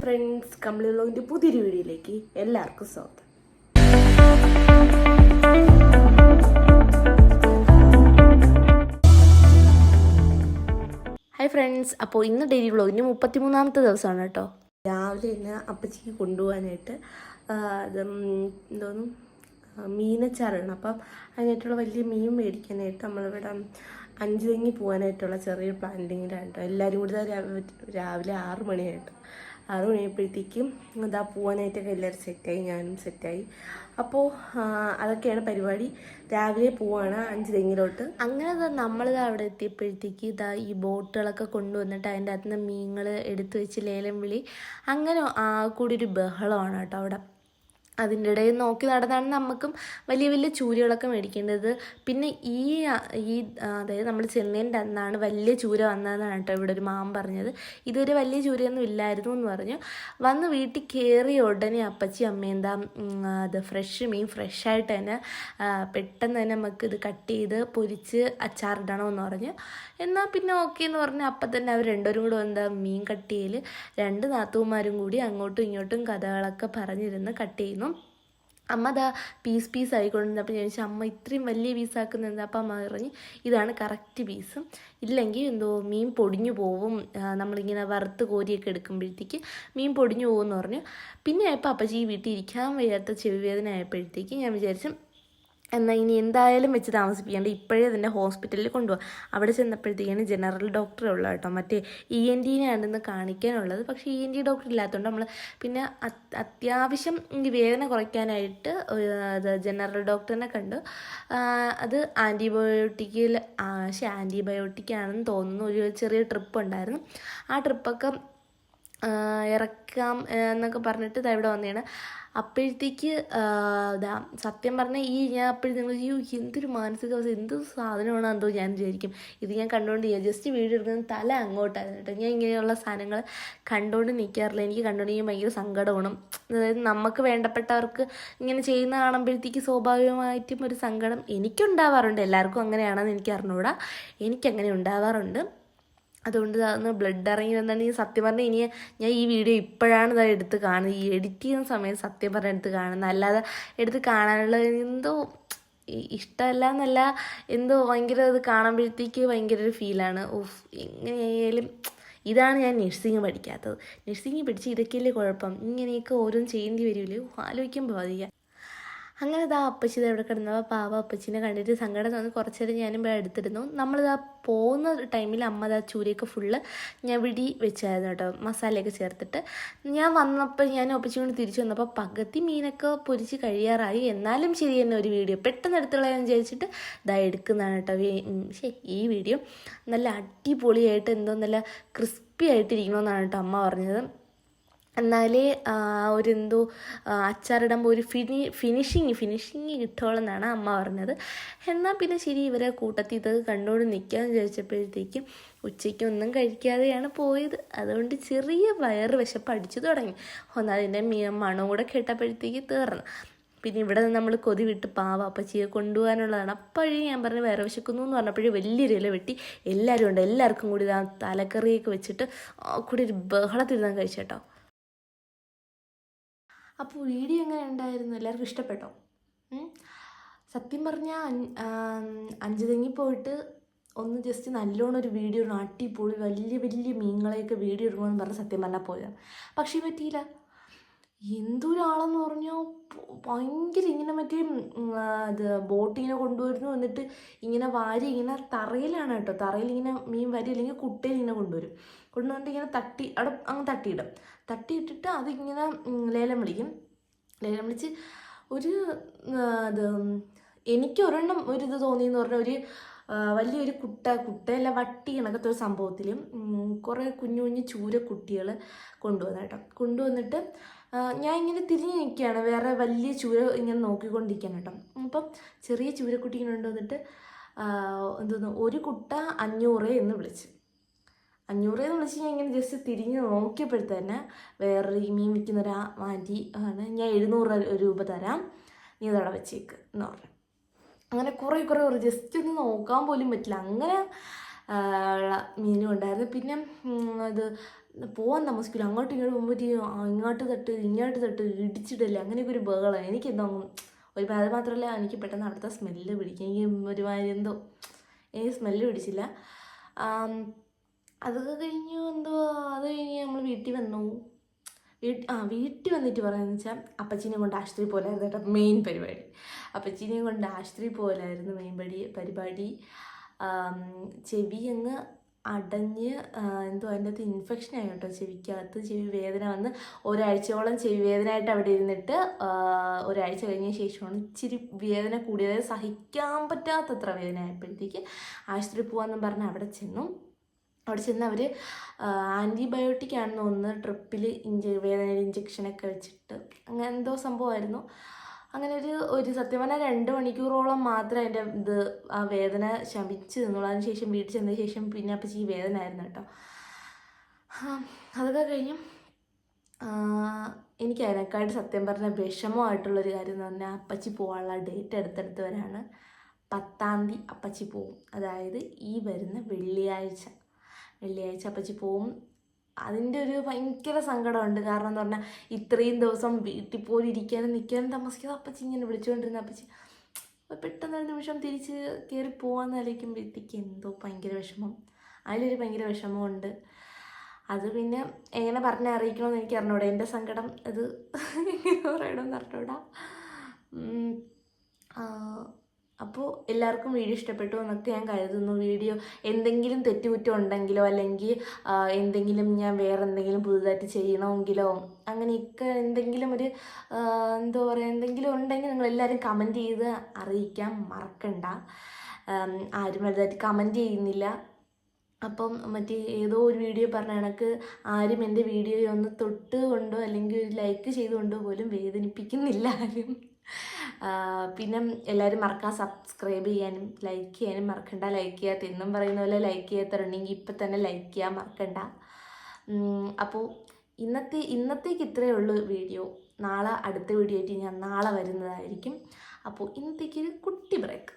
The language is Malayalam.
ഫ്രണ്ട്സ്, കമ്പിളി വ്ലോഗിൻ്റെ പുതിയൊരു വീഡിയോയിലേക്ക് എല്ലാവർക്കും സ്വാഗതം. ഹായ് ഫ്രണ്ട്സ്, അപ്പോൾ ഇന്ന് ഡെയിലി വ്ലോഗിൻ്റെ 33ാമത്തെ ദിവസമാണ് കേട്ടോ. രാവിലെ തന്നെ അപ്പച്ചിക്ക് കൊണ്ടുപോകാനായിട്ട് എന്തോന്നും മീനച്ചാറാണ്. അപ്പം അതിനായിട്ടുള്ള വലിയ മീൻ മേടിക്കാനായിട്ട് നമ്മളിവിടെ അഞ്ചുതെങ്ങി പോകാനായിട്ടുള്ള ചെറിയ പ്ലാനിങ്ങിലാണ് കേട്ടോ. എല്ലാവരും കൂടി രാവിലെ 6 മണിയായിട്ട് 6 മണിയായപ്പോഴത്തേക്കും ഇതാ പോകാനായിട്ടൊക്കെ എല്ലാവരും സെറ്റായി, ഞാനും സെറ്റായി. അപ്പോൾ അതൊക്കെയാണ് പരിപാടി. രാവിലെ പോവാണ് അഞ്ചുതെങ്ങിലോട്ട്. അങ്ങനെ നമ്മളിത് അവിടെ എത്തിയപ്പോഴത്തേക്ക് ഇതാ ഈ ബോട്ടുകളൊക്കെ കൊണ്ടുവന്നിട്ട് അതിൻ്റെ അകത്ത് നിന്ന് മീനുകൾ എടുത്തു വെച്ച് ലേലം വിളി, അങ്ങനെ കൂടി ഒരു ബഹളമാണ് കേട്ടോ അവിടെ. അതിൻ്റെ ഇടയിൽ നോക്കി നടന്നാണ് നമുക്കും വലിയ വലിയ ചൂരകളൊക്കെ മേടിക്കേണ്ടത്. പിന്നെ ഈ അതായത് നമ്മൾ ചെന്നൈൻ്റെ അന്നാണ് വലിയ ചൂര വന്നതെന്നാണ് കേട്ടോ ഇവിടെ ഒരു മാം പറഞ്ഞത്. ഇതുവരെ വലിയ ചൂരയൊന്നും ഇല്ലായിരുന്നു എന്ന് പറഞ്ഞു. വന്ന് വീട്ടിൽ കയറിയ ഉടനെ അപ്പച്ചി അമ്മ എന്താ അത് മീൻ ഫ്രഷായിട്ട് തന്നെ പെട്ടെന്ന് തന്നെ നമുക്ക് ഇത് കട്ട് ചെയ്ത് പൊരിച്ച് അച്ചാറിടണമെന്ന് പറഞ്ഞു. എന്നാൽ പിന്നെ ഓക്കെ എന്ന് പറഞ്ഞ് അപ്പം തന്നെ അവർ രണ്ടുപേരും കൂടെ എന്താ മീൻ കട്ട് ചെയ്യൽ, 2 നാത്തൂന്മാരും കൂടി അങ്ങോട്ടും ഇങ്ങോട്ടും കഥകളൊക്കെ പറഞ്ഞിരുന്ന് കട്ട് ചെയ്യുന്നു. അമ്മ അതാ പീസ് ആയിക്കൊണ്ടിരുന്നപ്പോൾ ഞാൻ ചോദിച്ചാൽ അമ്മ ഇത്രയും വലിയ പീസാക്കുന്നത്. അപ്പം അമ്മ പറഞ്ഞ് ഇതാണ് കറക്റ്റ് പീസ്, ഇല്ലെങ്കിൽ എന്തോ മീൻ പൊടിഞ്ഞു പോവും, നമ്മളിങ്ങനെ വറുത്ത് കോരിയൊക്കെ എടുക്കുമ്പോഴത്തേക്ക് മീൻ പൊടിഞ്ഞു പോകുമെന്ന് പറഞ്ഞു. പിന്നെ ആയപ്പോൾ അപ്പച്ചി ഈ വീട്ടിൽ ഇരിക്കാൻ വയ്യാത്ത ചെവി വേദന ആയപ്പോഴത്തേക്ക് ഞാൻ വിചാരിച്ചു എന്നാൽ ഇനി എന്തായാലും വെച്ച് താമസിപ്പിക്കാണ്ട് ഇപ്പോഴേ തന്നെ ഹോസ്പിറ്റലിൽ കൊണ്ടുപോകാം. അവിടെ ചെന്നപ്പോഴത്തേക്കാണ് ജനറൽ ഡോക്ടർ ഉള്ളത് കേട്ടോ. മറ്റേ ENT-നെയാണെന്ന് കാണിക്കാനുള്ളത്. പക്ഷേ ENT ഡോക്ടർ ഇല്ലാത്തതുകൊണ്ട് നമ്മൾ പിന്നെ അത്യാവശ്യം ഈ വേദന കുറയ്ക്കാനായിട്ട് അത് ജനറൽ ഡോക്ടറിനെ കണ്ടു. അത് ആൻറ്റിബയോട്ടിക്കാണെന്ന് തോന്നുന്നു. ഒരു ചെറിയ ട്രിപ്പ് ഉണ്ടായിരുന്നു. ആ ട്രിപ്പൊക്കെ ഇറക്കാം എന്നൊക്കെ പറഞ്ഞിട്ട് ഇതാ ഇവിടെ വന്നതാണ്. അപ്പോഴത്തേക്ക് സത്യം പറഞ്ഞാൽ ഞാൻ അപ്പോഴും നിങ്ങൾ എന്തൊരു മാനസികാവസ്ഥ, എന്തൊരു സാധനമാണോ എന്തോ ഞാൻ വിചാരിക്കും. ഇത് ഞാൻ കണ്ടുകൊണ്ട് ജസ്റ്റ് വീഡിയോ എടുക്കുന്നത് തല അങ്ങോട്ടായിരുന്നു കേട്ടോ. ഞാൻ ഇങ്ങനെയുള്ള സാധനങ്ങൾ കണ്ടുകൊണ്ട് നിൽക്കാറില്ല. എനിക്ക് കണ്ടുകൊണ്ടെങ്കിൽ ഭയങ്കര സങ്കടമാണ്. അതായത് നമുക്ക് വേണ്ടപ്പെട്ടവർക്ക് ഇങ്ങനെ ചെയ്യുന്ന കാണുമ്പോഴത്തേക്ക് സ്വാഭാവികമായിട്ടും ഒരു സങ്കടം എനിക്കുണ്ടാവാറുണ്ട്. എല്ലാവർക്കും അങ്ങനെയാണെന്ന് എനിക്ക് അറിഞ്ഞുകൂടാ, എനിക്കങ്ങനെ ഉണ്ടാവാറുണ്ട്. അതുകൊണ്ട് അന്ന് ബ്ലഡ് ഇറങ്ങി വന്നിട്ടുണ്ടെങ്കിൽ സത്യം പറഞ്ഞാൽ ഇനി ഞാൻ ഈ വീഡിയോ ഇപ്പോഴാണ് ഇതാ എടുത്ത് കാണുന്നത്. ഈ എഡിറ്റ് ചെയ്യുന്ന സമയത്ത് സത്യം പറഞ്ഞാൽ എടുത്ത് കാണുന്നത്, അല്ലാതെ എടുത്ത് കാണാനുള്ള എന്തോ ഇഷ്ടമല്ല എന്നല്ല, എന്തോ ഭയങ്കര ഇത് കാണുമ്പോഴത്തേക്ക് ഭയങ്കര ഒരു ഫീലാണ്. എങ്ങനെയായാലും ഇതാണ് ഞാൻ നഴ്സിംഗ് പഠിക്കാത്തത്. നഴ്സിംഗ് പഠിച്ച് ഇതൊക്കെയല്ലേ കുഴപ്പം, ഇങ്ങനെയൊക്കെ ഓരോന്ന് ചെയ്യേണ്ടി വരില്ലേ, ആലോചിക്കുമ്പോൾ മതിയാ. അങ്ങനെ ഇതാ അപ്പച്ചി ഇവിടെ കിടന്നപ്പോൾ പാവ അപ്പച്ചിനെ കണ്ടിട്ട് സങ്കടം തോന്നി. കുറച്ച് നേരം ഞാനും ഇവിടെ എടുത്തിരുന്നു. നമ്മളിതാ പോകുന്ന ടൈമിൽ അമ്മ ഇതാ ചൂരയൊക്കെ ഫുള്ള് ഞവിടി വെച്ചായിരുന്നു കേട്ടോ, മസാലയൊക്കെ ചേർത്തിട്ട്. ഞാൻ വന്നപ്പോൾ ഞാൻ അപ്പച്ചി കൊണ്ട് തിരിച്ചു വന്നപ്പോൾ പകുതി മീനൊക്കെ പൊരിച്ച് കഴിയാറായി. എന്നാലും ശരി തന്നെ ഒരു വീഡിയോ പെട്ടെന്ന് എടുത്തുകളയാന്ന് വിചാരിച്ചിട്ട് ഇതാ എടുക്കുന്നതാണ് കേട്ടോ. ഈ വീഡിയോ നല്ല അടിപൊളിയായിട്ട് എന്തോ നല്ല ക്രിസ്പി ആയിട്ടിരിക്കണമെന്നാണ് കേട്ടോ അമ്മ പറഞ്ഞത്. എന്നാലേ എന്തോ അച്ചാറിടുമ്പോൾ ഒരു ഫിനിഷിങ് കിട്ടുകയുള്ളെന്നാണ് അമ്മ പറഞ്ഞത്. എന്നാൽ പിന്നെ ശരി ഇവരെ കൂട്ടത്തിൽ ഇതൊക്കെ കണ്ടുകൊണ്ട് നിൽക്കാമെന്ന് വിചാരിച്ചപ്പോഴത്തേക്കും ഉച്ചയ്ക്കൊന്നും കഴിക്കാതെയാണ് പോയത്. അതുകൊണ്ട് ചെറിയ വയറ് വിശപ്പ് അടിച്ചു തുടങ്ങി. അതിൻ്റെ മണവും കൂടെ കേട്ടപ്പോഴത്തേക്ക് തീർന്നു. പിന്നെ ഇവിടെ നിന്ന് നമ്മൾ കൊതി വിട്ട് പാവ അപ്പച്ചിയെ കൊണ്ടുപോകാനുള്ളതാണ്. അപ്പോഴേ ഞാൻ പറഞ്ഞ് വേറെ വിശക്കുന്നു എന്ന് പറഞ്ഞപ്പോഴേ വലിയൊരു ഇല വെട്ടി എല്ലാവർക്കും കൂടി തലക്കറിയൊക്കെ വെച്ചിട്ട് കൂടി ഒരു ബഹളത്തിരുന്നാൻ കഴിച്ചേട്ടോ. അപ്പോൾ വീഡിയോ എങ്ങനെ ഉണ്ടായിരുന്നു, എല്ലാവർക്കും ഇഷ്ടപ്പെട്ടോ? സത്യം പറഞ്ഞാൽ അഞ്ചുതെങ്ങി പോയിട്ട് ഒന്ന് ജസ്റ്റ് നല്ലോണം ഒരു വീഡിയോ അടിപൊളി വലിയ മീനുകളെയൊക്കെ വീഡിയോ എടുക്കണമെന്ന് പറഞ്ഞ് സത്യം പറഞ്ഞാൽ പോയതാണ്. പക്ഷേ പറ്റിയില്ല. എന്തൊരാളെന്ന് പറഞ്ഞാൽ ഭയങ്കര ഇങ്ങനെ മറ്റേ അത് ബോട്ടിങ്ങനെ കൊണ്ടുവരുന്നു, എന്നിട്ട് ഇങ്ങനെ വാരി ഇങ്ങനെ തറയിലാണ് കേട്ടോ, തറയിൽ ഇങ്ങനെ മീൻ വരി അല്ലെങ്കിൽ കുട്ടയിൽ ഇങ്ങനെ കൊണ്ടുവന്നിട്ട് ഇങ്ങനെ അവിടെ അങ്ങ് തട്ടിയിട്ടിട്ട് അതിങ്ങനെ ലേലം വിളിച്ച് ഒരു അത് എനിക്കൊരെണ്ണം ഒരിത് തോന്നിയെന്ന് പറഞ്ഞാൽ ഒരു വലിയൊരു കുട്ടയല്ല വട്ടി കണക്കത്തെ ഒരു സംഭവത്തിൽ കുറേ കുഞ്ഞു ചൂരക്കുട്ടികൾ കൊണ്ടുവന്നിട്ട് ഞാൻ ഇങ്ങനെ തിരിഞ്ഞ് നിൽക്കുകയാണ്, വേറെ വലിയ ചൂര ഇങ്ങനെ നോക്കിക്കൊണ്ടിരിക്കുകയാണ് കേട്ടോ. അപ്പം ചെറിയ ചൂരക്കുട്ടി ഇങ്ങനെ കൊണ്ടുവന്നിട്ട് എന്തോന്നു ഒരു കുട്ട 500 എന്ന് വിളിച്ച് ഞാൻ ഇങ്ങനെ ജസ്റ്റ് തിരിഞ്ഞ് നോക്കിയപ്പോഴത്തന്നെ വേറൊരു മീൻ വിൽക്കുന്നൊരു ആൻറ്റി ആണ്, ഞാൻ 700 രൂപ തരാം, നീ അതവിടെ വെച്ചേക്ക് എന്ന് പറഞ്ഞു. അങ്ങനെ കുറേ ജസ്റ്റ് ഒന്ന് നോക്കാൻ പോലും പറ്റില്ല, അങ്ങനെ മീനും ഉണ്ടായിരുന്നു. പിന്നെ ഇത് പോകാൻ താമസിക്കില്ല, അങ്ങോട്ടും ഇങ്ങോട്ടും പോകുമ്പോഴത്തേക്കും ഇങ്ങോട്ട് തട്ട് ഇങ്ങോട്ട് തട്ട് ഇടിച്ചിടല്ലേ, അങ്ങനെയൊക്കെ ഒരു ബഹളമാണ്. എനിക്കെന്തോ ഒരു അത് മാത്രമല്ല, എനിക്ക് പെട്ടെന്ന് അവിടുത്തെ സ്മെല്ല് പിടിക്കും. എനിക്ക് ഒരുമാതിരി എന്തോ എനിക്ക് സ്മെല്ല് പിടിച്ചില്ല. അതൊക്കെ കഴിഞ്ഞു അത് കഴിഞ്ഞ് നമ്മൾ വീട്ടിൽ വന്നു. വീട്ടിൽ വന്നിട്ട് പറയുന്നത് വെച്ചാൽ അപ്പച്ചീനെ കൊണ്ട് ആശുപത്രി പോലായിരുന്നു കേട്ടോ മെയിൻ പരിപാടി. അപ്പച്ചീനെയും കൊണ്ട് ആശുപത്രി പോലായിരുന്നു മെയിൻ പരിപാടി. ചെവി അങ്ങ് അടഞ്ഞ് അതിൻ്റെ അകത്ത് ഇൻഫെക്ഷനായി കേട്ടോ, ചെവിക്കകത്ത് ചെവി വേദന വന്ന് ഒരാഴ്ചയോളം ചെവി വേദനയായിട്ട് അവിടെ ഇരുന്നിട്ട് ഒരാഴ്ച കഴിഞ്ഞ ശേഷമാണ് ഇച്ചിരി വേദന കൂടിയത്, സഹിക്കാൻ പറ്റാത്തത്ര വേദന ആയപ്പോഴത്തേക്ക് ആശുപത്രി പോകാമെന്നും പറഞ്ഞ് അവിടെ ചെന്നു അവർ ആൻറ്റിബയോട്ടിക് ആണെന്ന് തോന്നുന്നു, ട്രിപ്പിൽ വേദന ഇഞ്ചക്ഷനൊക്കെ വെച്ചിട്ട് അങ്ങനെ എന്തോ സംഭവമായിരുന്നു. അങ്ങനെ ഒരു സത്യം പറഞ്ഞാൽ 2 മണിക്കൂറോളം മാത്രമേ എൻ്റെ ആ വേദന ശമിച്ച് നിന്നുള്ളൂ. അതിന് ശേഷം വീട്ടിൽ ചെന്നതിന് ശേഷം പിന്നെ അപ്പച്ചി വേദന ആയിരുന്നു കേട്ടോ. അതൊക്കെ കഴിഞ്ഞു എനിക്ക് അതിനേക്കായിട്ട് സത്യം പറഞ്ഞാൽ വിഷമമായിട്ടുള്ളൊരു കാര്യം എന്ന് പറഞ്ഞാൽ അപ്പച്ചി പോകാനുള്ള ഡേറ്റ് അടുത്തടുത്ത് വരാണ്. 10-ാം തീയതി അപ്പച്ചി പോവും, അതായത് ഈ വരുന്ന വെള്ളിയാഴ്ച അപ്പച്ചി പോവും. അതിൻ്റെ ഒരു ഭയങ്കര സങ്കടമുണ്ട്. കാരണം എന്ന് പറഞ്ഞാൽ ഇത്രയും ദിവസം വീട്ടിൽ പോലും ഇരിക്കാനും നിൽക്കാനും താമസിക്കാതെ അപ്പച്ചി ഇങ്ങനെ വിളിച്ചുകൊണ്ടിരുന്ന അപ്പച്ചി പെട്ടെന്നൊരു നിമിഷം തിരിച്ച് കയറി പോകാമെന്ന് ആലോചിക്കുമ്പോഴത്തേക്ക് എന്തോ ഭയങ്കര വിഷമം, അതിലൊരു ഭയങ്കര വിഷമമുണ്ട്. അത് പിന്നെ എങ്ങനെ പറഞ്ഞാൽ അറിയിക്കണമെന്ന് എനിക്ക് അറിഞ്ഞൂടാ, എൻ്റെ സങ്കടം അത് എങ്ങനെ പറയണമെന്ന് അറിഞ്ഞൂടാ. അപ്പോൾ എല്ലാവർക്കും വീഡിയോ ഇഷ്ടപ്പെട്ടു എന്നൊക്കെ ഞാൻ കരുതുന്നു. വീഡിയോ എന്തെങ്കിലും തെറ്റുകുറ്റം ഉണ്ടെങ്കിലോ അല്ലെങ്കിൽ എന്തെങ്കിലും ഞാൻ വേറെ എന്തെങ്കിലും പുതുതായിട്ട് ചെയ്യണമെങ്കിലോ അങ്ങനെയൊക്കെ എന്തെങ്കിലും ഒരു എന്താ പറയുക എന്തെങ്കിലും ഉണ്ടെങ്കിൽ നിങ്ങളെല്ലാവരും കമൻറ്റ് ചെയ്ത് അറിയിക്കാൻ മറക്കണ്ട. ആരും വലുതായിട്ട് കമൻറ്റ് ചെയ്യുന്നില്ല. അപ്പം ഏതോ ഒരു വീഡിയോ പറഞ്ഞ കണക്ക് ആരും എൻ്റെ വീഡിയോ ഒന്ന് തൊട്ട് കൊണ്ടോ അല്ലെങ്കിൽ ഒരു ലൈക്ക് ചെയ്തുകൊണ്ടോ പോലും വേദനിപ്പിക്കുന്നില്ല ആരും. പിന്നെ എല്ലാവരും മറക്കാൻ സബ്സ്ക്രൈബ് ചെയ്യാനും ലൈക്ക് ചെയ്യാനും മറക്കണ്ട. ലൈക്ക് ചെയ്യാത്ത എന്നും പറയുന്ന പോലെ ലൈക്ക് ചെയ്യാത്തവരുണ്ടെങ്കിൽ ഇപ്പം തന്നെ ലൈക്ക് ചെയ്യാൻ മറക്കണ്ട. അപ്പോൾ ഇന്നത്തേക്ക് ഇത്രയേ ഉള്ളൂ വീഡിയോ. നാളെ അടുത്ത വീഡിയോ ആയിട്ട് ഞാൻ നാളെ വരുന്നതായിരിക്കും. അപ്പോൾ ഇന്നത്തേക്ക് ഒരു കുട്ടി ബ്രേക്ക്.